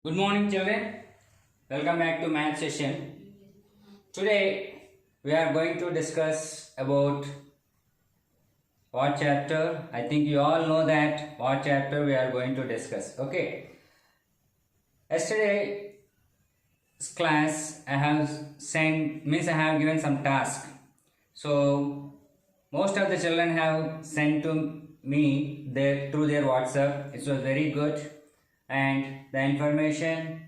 Good morning, children. Welcome back to math session. Today we are going to discuss about what chapter. I think you all know that what chapter we are going to discuss. Okay. Yesterday class I have I have given some task. So most of the children have sent to me through their WhatsApp. It was very good and the information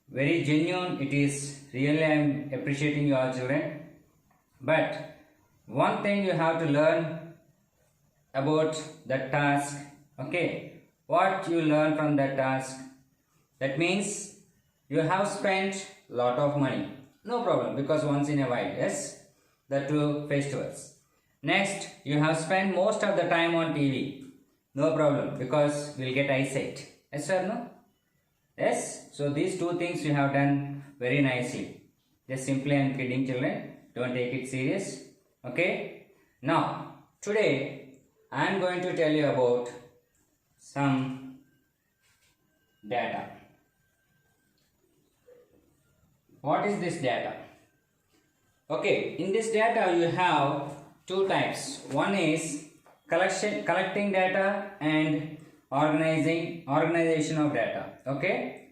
very genuine. It is really, I am appreciating you all children. But one thing you have to learn about the task. Okay, what you learn from the task, that means you have spent lot of money, no problem, because once in a while, yes, the two festivals. Next, you have spent most of the time on TV, no problem, because we'll get eyesight, yes or no? Yes, so these two things you have done very nicely. Just simply I am kidding children, don't take it serious. Okay, now today I am going to tell you about some data. What is this data? Okay, in this data you have two types. One is collecting data and organization of data. Okay,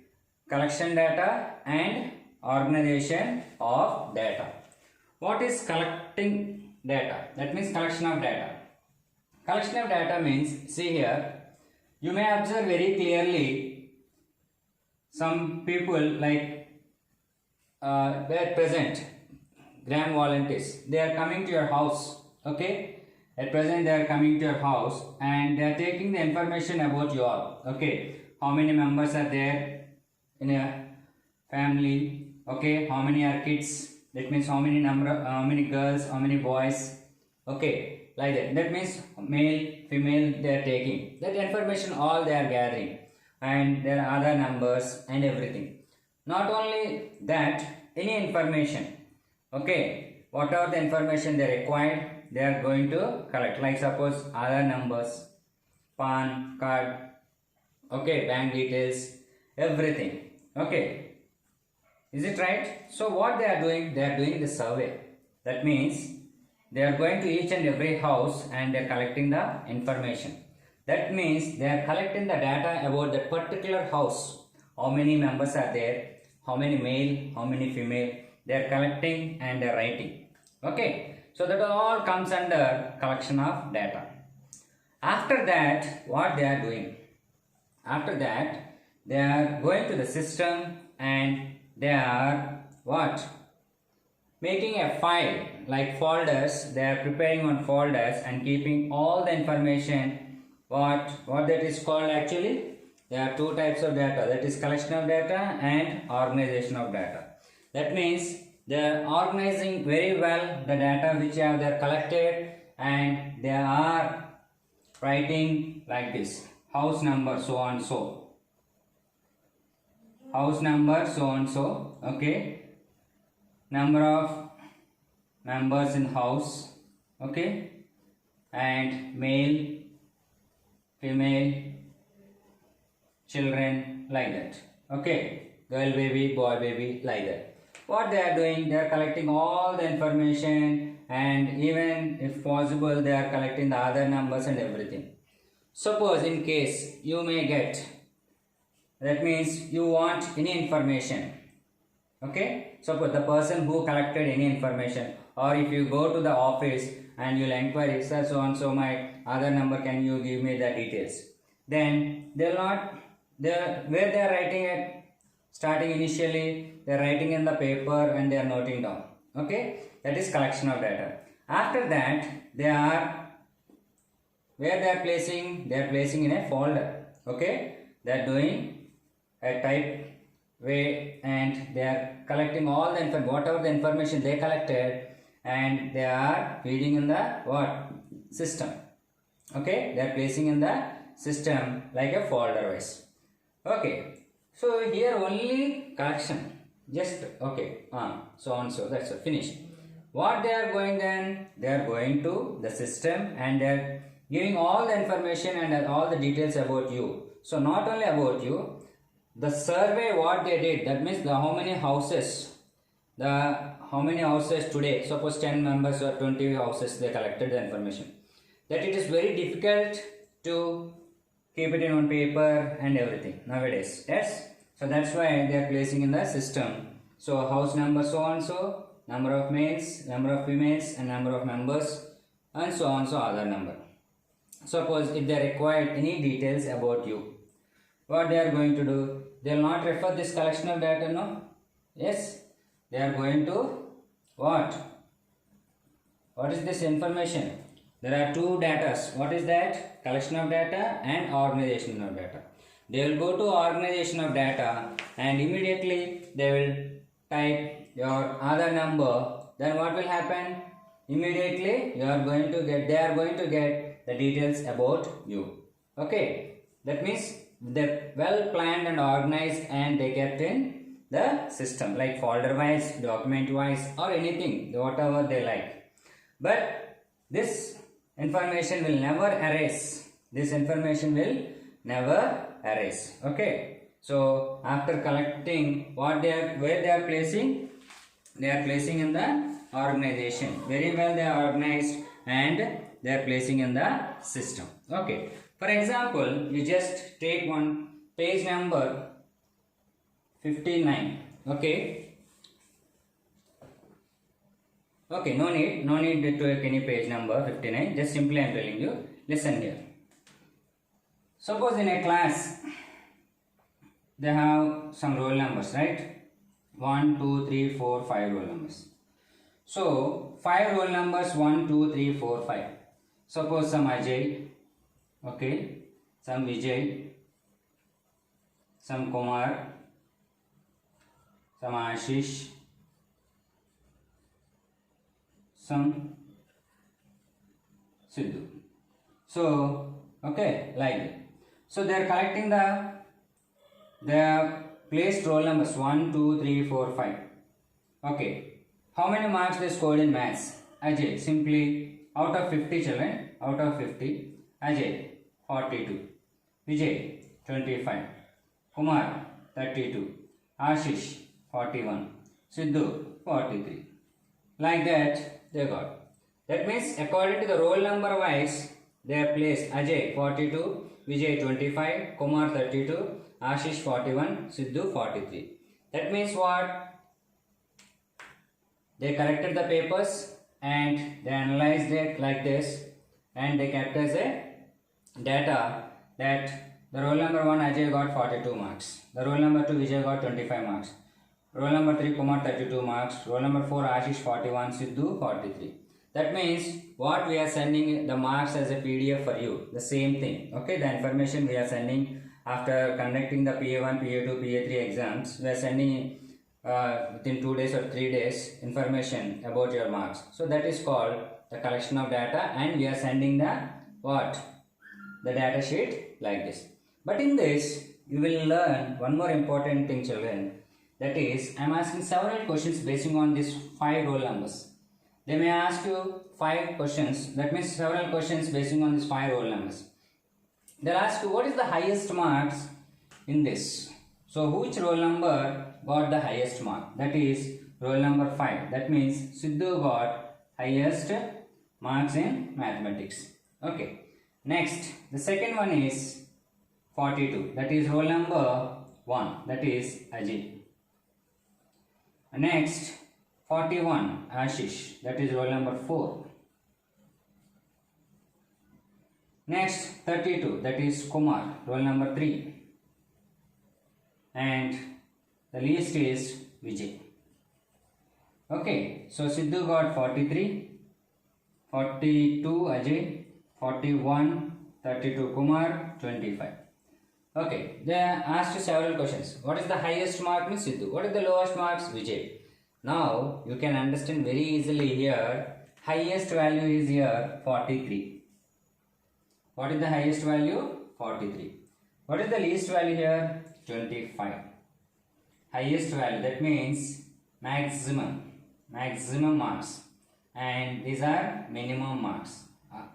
collection data and organization of data. What is collecting data? That means collection of data. Collection of data means, see here, you may observe very clearly some people like at present gram volunteers, they are coming to your house. Okay, at present they are coming to your house and they are taking the information about you all. Okay, how many members are there in a family? Okay, how many are kids? That means how many girls, how many boys? Okay, like that. That means male, female, they are taking that information, all they are gathering, and there are other numbers and everything. Not only that, any information. Okay, whatever the information they required, they are going to collect. Like suppose other numbers, PAN card, okay, bank details, everything. Okay, is it right? So what they are doing? They are doing the survey. That means they are going to each and every house and they are collecting the information. That means they are collecting the data about that particular house. How many members are there? How many male? How many female? They are collecting and they are writing. Okay, so that all comes under collection of data. After that, what they are doing? After that, they are going to the system and they are what? Making a file like folders. They are preparing on folders and keeping all the information. What that is called actually? There are two types of data, that is collection of data and organization of data. That means they are organizing very well the data which they are collected and they are writing like this: house number so and so, house number so and so, okay, number of members in house, okay, and male, female, children, like that. Okay, girl baby, boy baby, like that. What they are doing? They are collecting all the information and even if possible they are collecting the other numbers and everything. Suppose in case you may get, that means you want any information. Okay, suppose the person who collected any information, or if you go to the office and you'll inquire, sir, so and so my other number, can you give me the details? Then they'll not, where they are writing it, starting initially they are writing in the paper and they are noting down. Okay, that is collection of data. After that, they are, where they are placing? They are placing in a folder. Okay, they are doing a type way and they are collecting all the information, whatever the information they collected, and they are feeding in the what? System. Okay, they are placing in the system like a folder wise. Okay, so here only collection, just okay, so on, so that's it, finished. What they are going then? They are going to the system and they are giving all the information and all the details about you. So not only about you, the survey what they did, that means the how many houses today, suppose 10 members or 20 houses they collected the information, that it is very difficult to keep it in one paper and everything nowadays. Yes, so that's why they are placing in the system. So house number so and so, number of males, number of females, and number of members, and so on, so other number. Suppose if they require any details about you, what they are going to do? They will not refer this collection of data, no? Yes, they are going to what? What is this information? There are two data. What is that? Collection of data and organization of data. They will go to organization of data and immediately they will type your Aadhaar number. Then what will happen? Immediately they are going to get the details about you. Okay, that means they're well planned and organized and they kept in the system, like folder wise, document wise, or anything, whatever they like. But this information will never erase. This information will never erase. Okay, so after collecting, where they are placing? They are placing in the organization. Very well they are organized and they are placing in the system. Okay, for example, you just take one page number 59. Okay, no need to take any page number 59. Just simply I am telling you, listen here. Suppose in a class they have some roll numbers, right? 1, 2, 3, 4, 5 roll numbers. So 5 roll numbers, 1, 2, 3, 4, 5. Suppose some Ajay, okay, some Vijay, some Kumar, some Ashish, some Sidhu. So okay, like that. So they are collecting the placed roll numbers 1, 2, 3, 4, 5. Okay, how many marks they scored in maths? Ajay, simply out of 50 children, out of 50, Ajay 42, Vijay 25, Kumar 32, Ashish 41, Sidhu 43. Like that they got. That means according to the roll number wise, they are placed Ajay 42, Vijay 25, Kumar 32, Ashish 41, Sidhu 43. That means what? They collected the papers and they analyzed it like this and they kept as a data that the roll number 1 Ajay got 42 marks, the roll number 2 Vijay got 25 marks, roll number 3 Kumar 32 marks, roll number 4 Ashish 41, Sidhu 43. That means what we are sending the marks as a PDF for you, the same thing. Okay, the information we are sending after conducting the PA1, PA2, PA3 exams, we are sending within 2 days or 3 days information about your marks. So that is called the collection of data and we are sending the what? The data sheet like this. But in this you will learn one more important thing, children. That is, I am asking several questions based on these 5 roll numbers. They may ask you 5 questions, that means several questions based on these 5 roll numbers. They'll ask you what is the highest marks in this. So which roll number got the highest mark? That is roll number 5. That means Sidhu got highest marks in mathematics. Okay. Next, the second one is 42. That is roll number 1. That is Ajay. Next, 41 Ashish. That is roll number 4. Next, 32. That is Kumar. Roll number 3. And the least is Vijay. Okay, so Sidhu got 43, 42 Ajay, 41, 32 Kumar, 25. Okay, they asked you several questions. What is the highest mark in Sidhu? What is the lowest marks? Vijay. Now you can understand very easily here. Highest value is here 43. What is the highest value? 43. What is the least value here? 25. Highest value, that means maximum marks, and these are minimum marks.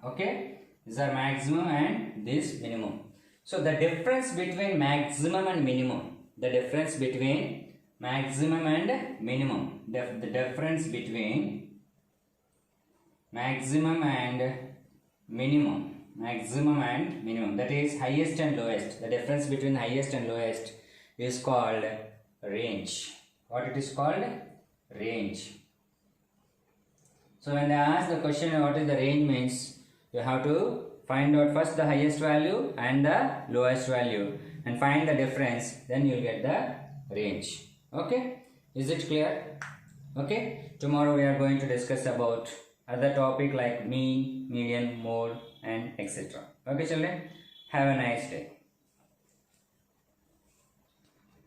Okay, these are maximum and this minimum. So the difference between maximum and minimum, the difference between maximum and minimum. The difference between maximum and minimum. Maximum and minimum. That is highest and lowest. The difference between highest and lowest is called range. What it is called? Range. So when they ask the question what is the range means, you have to find out first the highest value and the lowest value and find the difference, then you will get the range. Okay, is it clear? Okay, tomorrow we are going to discuss about other topic like mean, median, mode and etc. Okay children, have a nice day.